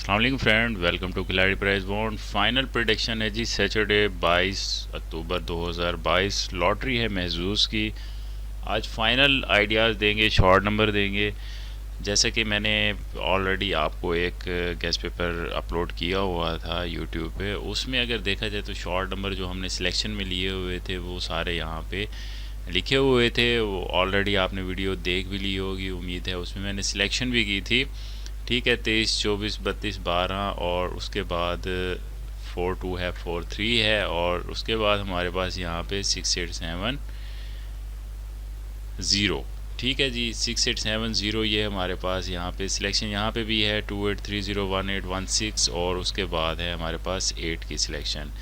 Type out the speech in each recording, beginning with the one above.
अस्सलाम वालेकुम friend, welcome to खिलाड़ी प्राइस बॉन्ड। फाइनल प्रेडिक्शन है जी सैटरडे 22 अक्टूबर 2022। लॉटरी है महजूज की। आज फाइनल आइडियाज़ देंगे, शॉर्ट नंबर देंगे। जैसे कि मैंने ऑलरेडी आपको एक गेस्ट पेपर अपलोड किया हुआ था यूट्यूब पे, उसमें अगर देखा जाए तो शॉर्ट नंबर जो हमने सिलेक्शन में लिए हुए थे वो सारे यहाँ पे लिखे हुए थे। वो ऑलरेडी आपने वीडियो देख भी ली होगी, उम्मीद है। उसमें मैंने सिलेक्शन भी की थी। ठीक है, 23, 24, 32, 12 और उसके बाद 4-2 है, 4-3 है और उसके बाद हमारे पास यहाँ पे 6-8-7-0। ठीक है जी, 6-8-7-0 ये हमारे पास यहाँ पे सिलेक्शन यहाँ पे भी है। 2-8-3-0-1-8-1-6 और उसके बाद है हमारे पास 8 की सिलेक्शन।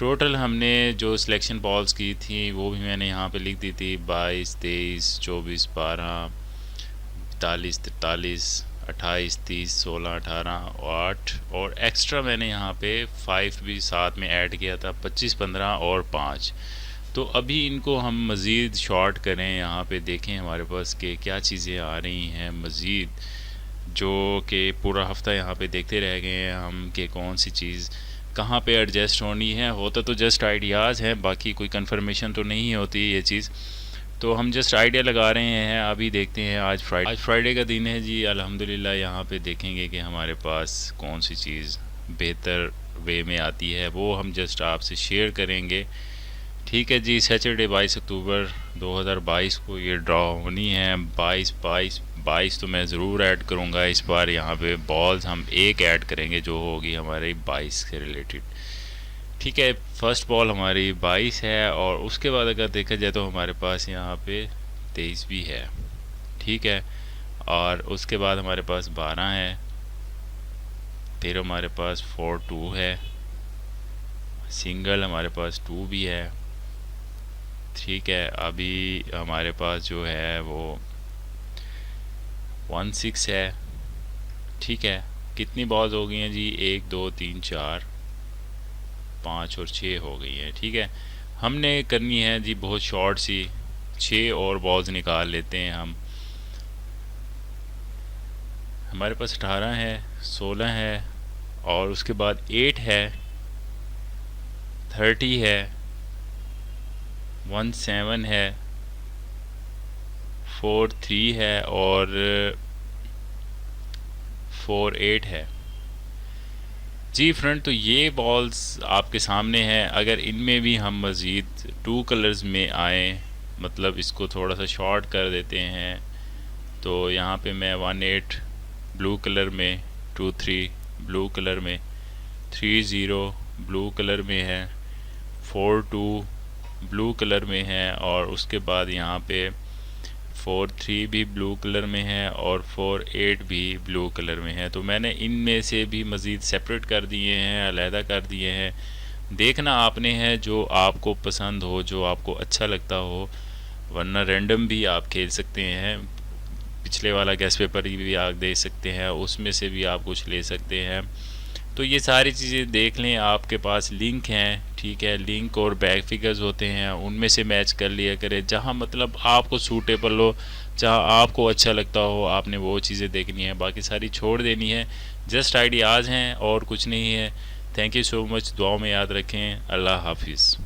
टोटल हमने जो सिलेक्शन बॉल्स की थी वो भी मैंने यहाँ पे लिख दी थी। 22, 23, 24, 12, 42, 43, 28, 30, 16, 18, 8 और एक्स्ट्रा मैंने यहाँ पे 5 भी साथ में ऐड किया था। 25, 15 और 5। तो अभी इनको हम मज़ीद शॉर्ट करें, यहाँ पे देखें हमारे पास के क्या चीज़ें आ रही हैं मज़ीद, जो कि पूरा हफ्ता यहाँ पे देखते रह गए हैं हम कि कौन सी चीज़ कहाँ पे एडजस्ट होनी है। होता तो जस्ट आइडियाज़ हैं, बाकी कोई कंफर्मेशन तो नहीं होती ये चीज़। तो हम जस्ट आइडिया लगा रहे हैं। अभी देखते हैं, आज फ्राइडे का दिन है जी। अल्हम्दुलिल्लाह यहाँ पे देखेंगे कि हमारे पास कौन सी चीज़ बेहतर वे में आती है, वो हम जस्ट आपसे शेयर करेंगे। ठीक है जी, सैटरडे 22 अक्टूबर 2022 को ये ड्रॉ होनी है। 22 तो मैं ज़रूर ऐड करूँगा इस बार। यहाँ पे बॉल्स हम एक ऐड करेंगे जो होगी हमारी 22 से रिलेटेड। ठीक है, फर्स्ट बॉल हमारी 22 है और उसके बाद अगर देखा जाए तो हमारे पास यहाँ पे 23 भी है। ठीक है, और उसके बाद हमारे पास 12 है, फिर हमारे पास 4-2 है, सिंगल हमारे पास 2 भी है। ठीक है, अभी हमारे पास जो है वो 1-6 है। ठीक है, कितनी बॉल्स हो गई हैं जी? 1, 2, 3, 4, 5 और 6 हो गई हैं। ठीक है, हमने करनी है जी बहुत शॉर्ट सी, 6 और बॉल्स निकाल लेते हैं हम। हमारे पास 18 है, 16 है और उसके बाद 8 है, 30 है, 17 है, 4-3 है और 4-8 है जी फ्रेंड। तो ये बॉल्स आपके सामने हैं। अगर इनमें भी हम मज़ीद 2 कलर्स में आए, मतलब इसको थोड़ा सा शॉर्ट कर देते हैं, तो यहाँ पे मैं 1-8 ब्लू कलर में, 2-3 ब्लू कलर में, 3-0 ब्लू कलर में है, 4-2 ब्लू कलर में है और उसके बाद यहाँ पे 4-3 भी ब्लू कलर में है और 4-8 भी ब्लू कलर में है। तो मैंने इनमें से भी मज़ीद सेपरेट कर दिए हैं, अलहदा कर दिए हैं। देखना आपने है जो आपको पसंद हो, जो आपको अच्छा लगता हो, वरना रैंडम भी आप खेल सकते हैं। पिछले वाला गैस पेपर भी आप दे सकते हैं, उसमें से भी आप कुछ ले सकते हैं। तो ये सारी चीज़ें देख लें, आपके पास लिंक हैं। ठीक है, लिंक और बैक फिगर्स होते हैं, उनमें से मैच कर लिया करें। जहाँ मतलब आपको सूटेबल हो, जहाँ आपको अच्छा लगता हो, आपने वो चीज़ें देखनी है, बाकी सारी छोड़ देनी है। जस्ट आइडियाज़ हैं और कुछ नहीं है। थैंक यू सो मच, दुआओं में याद रखें। अल्लाह हाफिज़।